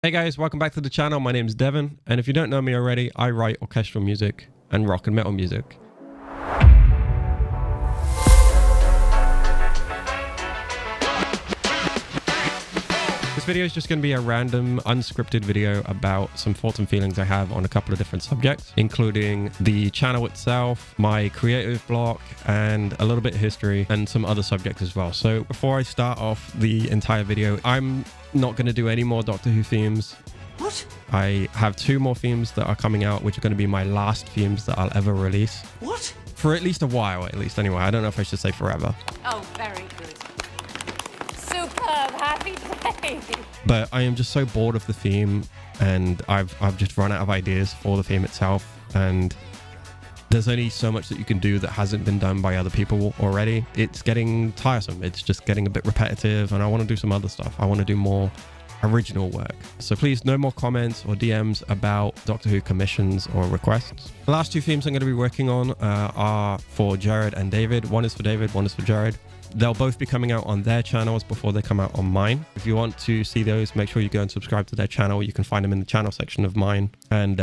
Hey guys, welcome back to the channel. My name is Devin, and if you don't know me already, I write orchestral music and rock and metal music. This video is just going to be a random, unscripted video about some thoughts and feelings I have on a couple of different subjects, including the channel itself, my creative block, and a little bit of history, and some other subjects as well. So before I start off the entire video, I'm not going to do any more Doctor Who themes. What? I have 2 more themes that are coming out, which are going to be my last themes that I'll ever release. What? For at least a while, at least anyway. I don't know if I should say forever. Oh, very good. Superb. Happy day. But I am just so bored of the theme, and I've just run out of ideas for the theme itself. And there's only so much that you can do that hasn't been done by other people already. It's getting tiresome. It's just getting a bit repetitive, and I want to do some other stuff. I want to do more original work. So please, no more comments or DMs about Doctor Who commissions or requests. The last 2 themes I'm going to be working on are for Jared and David. One is for David, one is for Jared. They'll both be coming out on their channels before they come out on mine. If you want to see those, make sure you go and subscribe to their channel. You can find them in the channel section of mine, and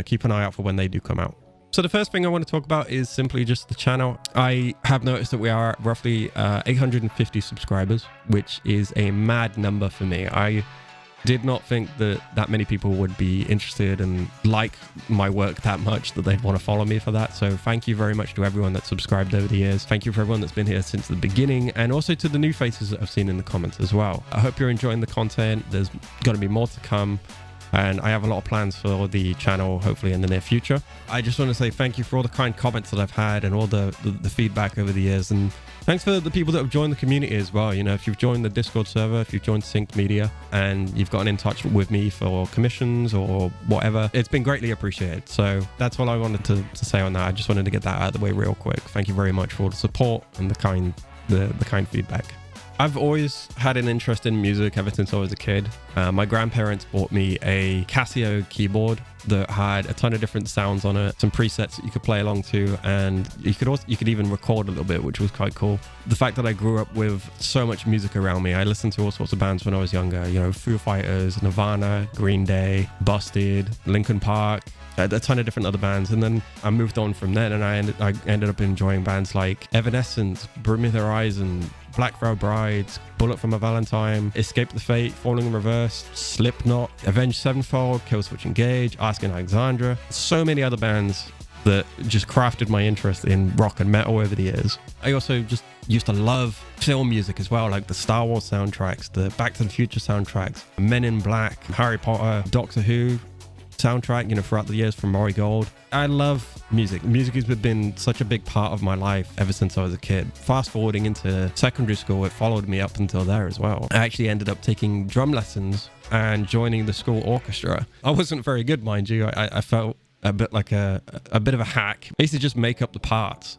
keep an eye out for when they do come out. So the first thing I want to talk about is simply just the channel. I have noticed that we are at roughly 850 subscribers, which is a mad number for me. I did not think that many people would be interested and like my work that much that they'd want to follow me for that. So thank you very much to everyone that's subscribed over the years. Thank you for everyone that's been here since the beginning, and also to the new faces that I've seen in the comments as well. I hope you're enjoying the content. There's going to be more to come, and I have a lot of plans for the channel, hopefully in the near future. I just want to say thank you for all the kind comments that I've had and all the feedback over the years. And thanks for the people that have joined the community as well. You know, if you've joined the Discord server, if you've joined Synced Media, and you've gotten in touch with me for commissions or whatever, it's been greatly appreciated. So that's all I wanted to say on that. I just wanted to get that out of the way real quick. Thank you very much for all the support and the kind feedback. I've always had an interest in music ever since I was a kid. My grandparents bought me a Casio keyboard that had a ton of different sounds on it, some presets that you could play along to, and you could even record a little bit, which was quite cool. The fact that I grew up with so much music around me, I listened to all sorts of bands when I was younger, you know, Foo Fighters, Nirvana, Green Day, Busted, Linkin Park, a ton of different other bands. And then I moved on from then, and I ended up enjoying bands like Evanescence, Bring Me the Horizon, Black Veil Brides, Bullet for My Valentine, Escape the Fate, Falling in Reverse, Slipknot, Avenged Sevenfold, Killswitch Engage, Asking Alexandra. So many other bands that just crafted my interest in rock and metal over the years. I also just used to love film music as well, like the Star Wars soundtracks, the Back to the Future soundtracks, Men in Black, Harry Potter, Doctor Who soundtrack, you know, throughout the years from Maury Gold. I love music. Music has been such a big part of my life ever since I was a kid. Fast forwarding into secondary school, it followed me up until there as well. I actually ended up taking drum lessons and joining the school orchestra. I wasn't very good, mind you. I felt a bit like a bit of a hack. I used to just make up the parts,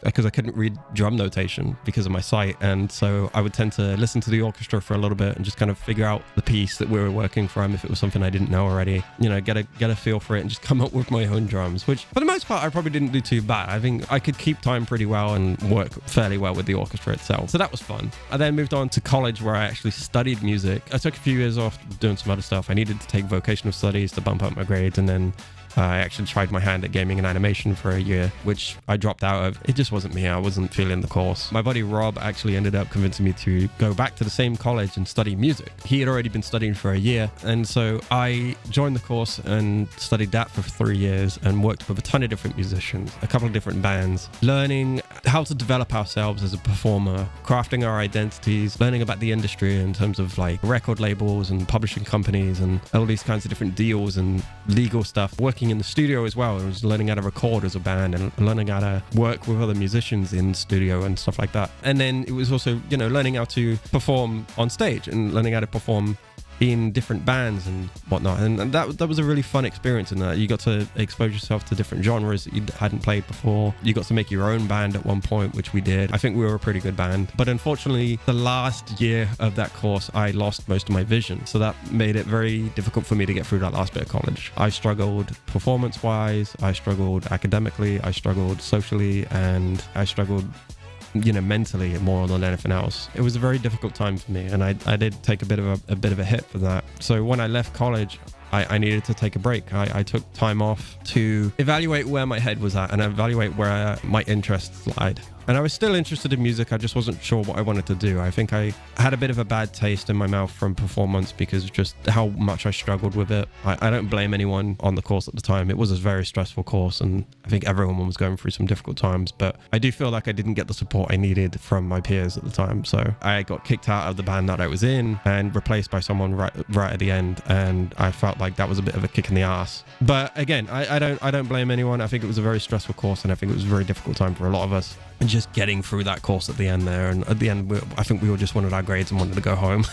because I couldn't read drum notation because of my sight, and so I would tend to listen to the orchestra for a little bit and just kind of figure out the piece that we were working from if it was something I didn't know already. You know, get a feel for it and just come up with my own drums, which for the most part I probably didn't do too bad. I think I could keep time pretty well and work fairly well with the orchestra itself, so that was fun. I then moved on to college, where I actually studied music. I took a few years off doing some other stuff. I needed to take vocational studies to bump up my grades, and then I actually tried my hand at gaming and animation for a year, which I dropped out of. It just wasn't me. I wasn't feeling the course. My buddy Rob actually ended up convincing me to go back to the same college and study music. He had already been studying for a year, and so I joined the course and studied that for 3 years and worked with a ton of different musicians, a couple of different bands, learning how to develop ourselves as a performer, crafting our identities, learning about the industry in terms of like record labels and publishing companies and all these kinds of different deals and legal stuff, working in the studio as well. I was learning how to record as a band and learning how to work with other musicians in the studio and stuff like that. And then it was also, you know, learning how to perform on stage and learning how to perform in different bands and whatnot, and that was a really fun experience in that you got to expose yourself to different genres that you hadn't played before. You got to make your own band at one point, which we did. I think we were a pretty good band, but unfortunately the last year of that course I lost most of my vision, so that made it very difficult for me to get through that last bit of college. I struggled performance wise, I struggled academically, I struggled socially, and I struggled mentally more than anything else. It was a very difficult time for me, and I did take a bit of a hit for that. So when I left college, I needed to take a break. I took time off to evaluate where my head was at and evaluate where my interests lied. And I was still interested in music. I just wasn't sure what I wanted to do. I think I had a bit of a bad taste in my mouth from performance because of just how much I struggled with it. I don't blame anyone on the course at the time. It was a very stressful course, and I think everyone was going through some difficult times. But I do feel like I didn't get the support I needed from my peers at the time. So I got kicked out of the band that I was in and replaced by someone right at the end. And I felt like that was a bit of a kick in the ass. But again, I don't blame anyone. I think it was a very stressful course, and I think it was a very difficult time for a lot of us. And just getting through that course at the end there. And at the end, I think we all just wanted our grades and wanted to go home.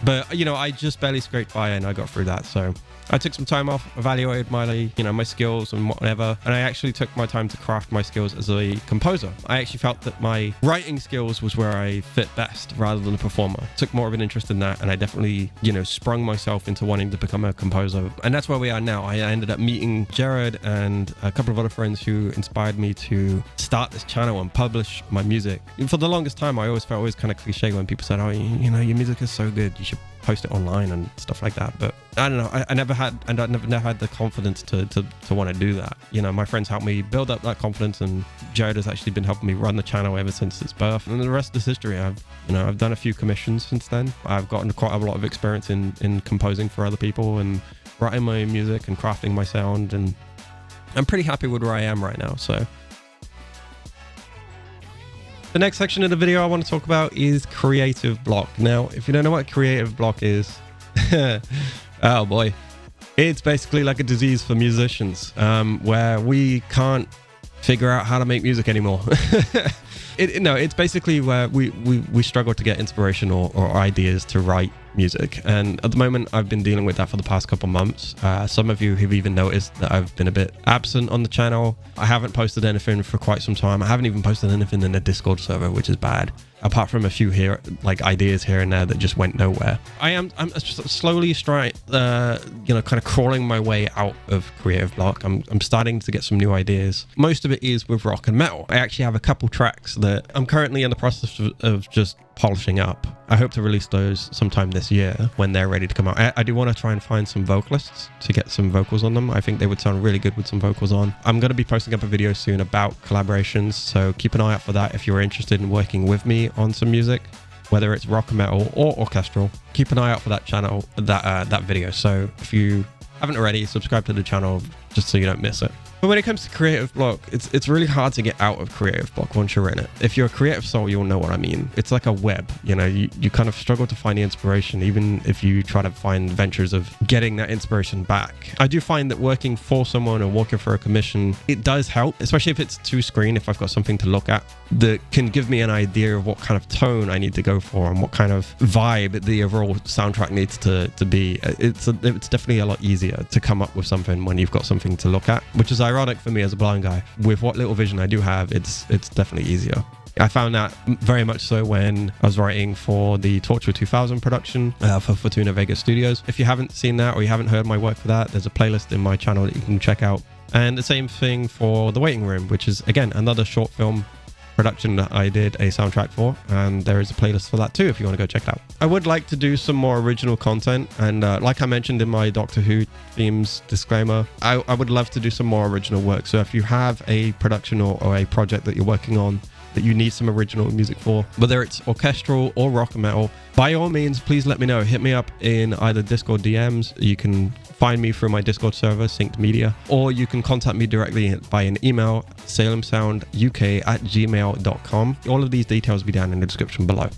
But, I just barely scraped by and I got through that. So I took some time off, evaluated my skills and whatever. And I actually took my time to craft my skills as a composer. I actually felt that my writing skills was where I fit best rather than a performer. Took more of an interest in that. And I definitely, sprung myself into wanting to become a composer. And that's where we are now. I ended up meeting Jared and a couple of other friends who inspired me to start this channel and publish my music. For the longest time, I always felt kind of cliche when people said, oh, your music is so good, you should post it online and stuff like that. But I don't know, I never had the confidence to want to do that. My friends helped me build up that confidence, and Jared has actually been helping me run the channel ever since its birth. And the rest is history. I've done a few commissions since then. I've gotten quite a lot of experience in composing for other people and writing my own music and crafting my sound, and I'm pretty happy with where I am right now. So the next section of the video I want to talk about is creative block. Now, if you don't know what creative block is, oh boy, it's basically like a disease for musicians, where we can't figure out how to make music anymore. It's basically where we struggle to get inspiration or ideas to write music. And at the moment, I've been dealing with that for the past couple months. Some of you have even noticed that I've been a bit absent on the channel. I haven't posted anything for quite some time. I haven't even posted anything in the Discord server, which is bad. Apart from a few ideas here and there that just went nowhere. I'm slowly kind of crawling my way out of creative block. I'm starting to get some new ideas. Most of it is with rock and metal. I actually have a couple tracks that I'm currently in the process of just polishing up. I hope to release those sometime this year when they're ready to come out. I do want to try and find some vocalists to get some vocals on them. I think they would sound really good with some vocals on. I'm going to be posting up a video soon about collaborations, so keep an eye out for that if you're interested in working with me on some music, whether it's rock and metal or orchestral. Keep an eye out for that channel, that video. So if you haven't already, subscribe to the channel just so you don't miss it. But when it comes to creative block, it's really hard to get out of creative block once you're in it. If you're a creative soul, you'll know what I mean. It's like a web, you kind of struggle to find the inspiration, even if you try to find ventures of getting that inspiration back. I do find that working for someone or working for a commission, it does help, especially if it's to screen, if I've got something to look at that can give me an idea of what kind of tone I need to go for and what kind of vibe the overall soundtrack needs to be. It's definitely a lot easier to come up with something when you've got something to look at, which is ironic for me as a blind guy. With what little vision I do have, it's definitely easier. I found that very much so when I was writing for the Torture 2000 production for Fortuna Vegas Studios. If you haven't seen that or you haven't heard my work for that, there's a playlist in my channel that you can check out. And the same thing for The Waiting Room, which is, again, another short film production that I did a soundtrack for, and there is a playlist for that too if you want to go check it out. I would like to do some more original content, and like I mentioned in my Doctor Who themes disclaimer, I would love to do some more original work. So if you have a production or a project that you're working on that you need some original music for, whether it's orchestral or rock and metal, by all means, please let me know. Hit me up in either Discord DMs. You can find me through my Discord server, Synced Media, or you can contact me directly by an email, salemsounduk@gmail.com. All of these details will be down in the description below.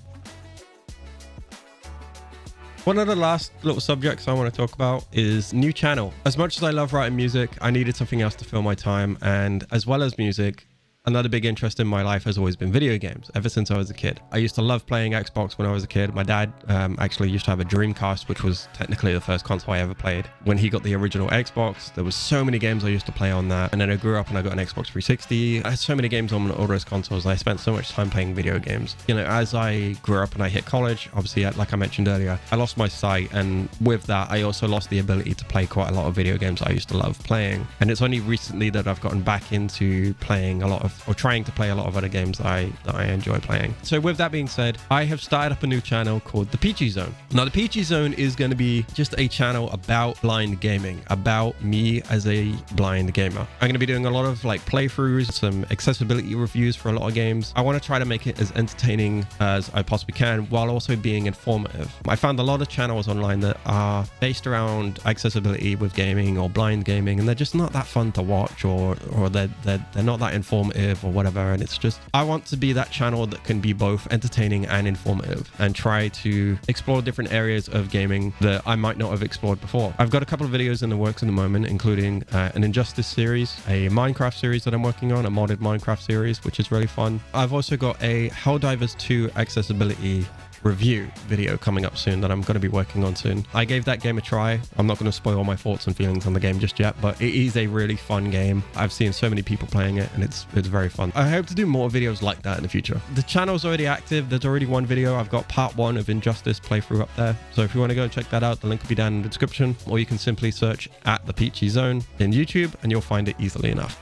One of the last little subjects I want to talk about is new channel. As much as I love writing music, I needed something else to fill my time, and as well as music, another big interest in my life has always been video games, ever since I was a kid. I used to love playing Xbox when I was a kid. My dad actually used to have a Dreamcast, which was technically the first console I ever played. When he got the original Xbox, there was so many games I used to play on that. And then I grew up and I got an Xbox 360. I had so many games on all those consoles. I spent so much time playing video games. As I grew up and I hit college, obviously, like I mentioned earlier, I lost my sight. And with that, I also lost the ability to play quite a lot of video games I used to love playing. And it's only recently that I've gotten back into playing a lot of or trying to play a lot of other games that I enjoy playing. So with that being said, I have started up a new channel called the Peachy Zone. Now the Peachy Zone is going to be just a channel about blind gaming, about me as a blind gamer. I'm going to be doing a lot of like playthroughs, some accessibility reviews for a lot of games. I want to try to make it as entertaining as I possibly can while also being informative. I found a lot of channels online that are based around accessibility with gaming or blind gaming, and they're just not that fun to watch, or they're not that informative or whatever. And it's just, I want to be that channel that can be both entertaining and informative and try to explore different areas of gaming that I might not have explored before. I've got a couple of videos in the works at the moment, including an Injustice series, a Minecraft series that I'm working on, a modded Minecraft series, which is really fun. I've also got a Helldivers 2 accessibility review video coming up soon that I'm going to be working on soon. I gave that game a try. I'm not going to spoil my thoughts and feelings on the game just yet, but it is a really fun game. I've seen so many people playing it, and it's very fun. I hope to do more videos like that in the future. The channel's already active. There's already one video. I've got part 1 of Injustice playthrough up there. So if you want to go check that out, the link will be down in the description, or you can simply search at the Peachy Zone in YouTube and you'll find it easily enough.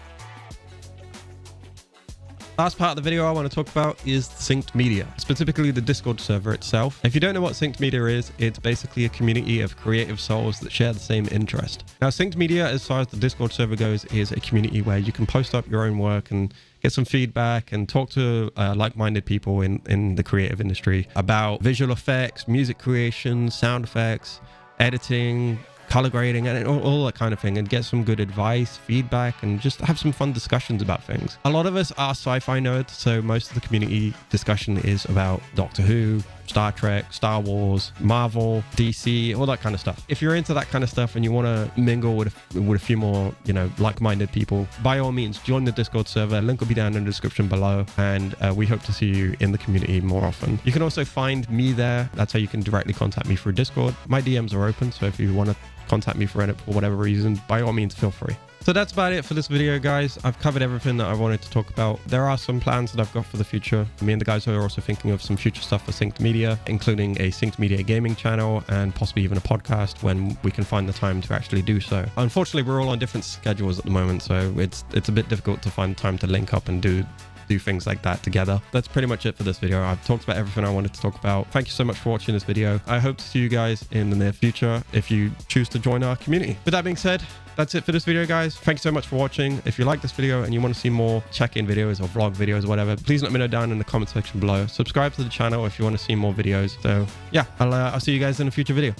Last part of the video I want to talk about is synced media, specifically the Discord server itself. If you don't know what synced media is, it's basically a community of creative souls that share the same interest. Now, synced media, as far as the Discord server goes, is a community where you can post up your own work and get some feedback and talk to like-minded people in the creative industry about visual effects, music creation, sound effects, editing, color grading, and all that kind of thing, and get some good advice, feedback, and just have some fun discussions about things. A lot of us are sci-fi nerds, so most of the community discussion is about Doctor Who, Star Trek, Star Wars, Marvel, DC, all that kind of stuff. If you're into that kind of stuff and you want to mingle with a few more, like-minded people, by all means, join the Discord server. Link will be down in the description below, and we hope to see you in the community more often. You can also find me there. That's how you can directly contact me through Discord. My DMs are open, so if you want to contact me for whatever reason, by all means, feel free. So that's about it for this video, guys. I've covered everything that I wanted to talk about. There are some plans that I've got for the future. Me and the guys are also thinking of some future stuff for Synced Media, including a Synced Media gaming channel and possibly even a podcast when we can find the time to actually do so. Unfortunately, we're all on different schedules at the moment, so it's a bit difficult to find time to link up and do things like that together. That's pretty much it for this video. I've talked about everything I wanted to talk about. Thank you so much for watching this video. I hope to see you guys in the near future if you choose to join our community. With that being said, that's it for this video, guys. Thank you so much for watching. If you like this video and you want to see more check-in videos or vlog videos or whatever, please let me know down in the comment section below. Subscribe to the channel if you want to see more videos. So yeah, I'll see you guys in a future video.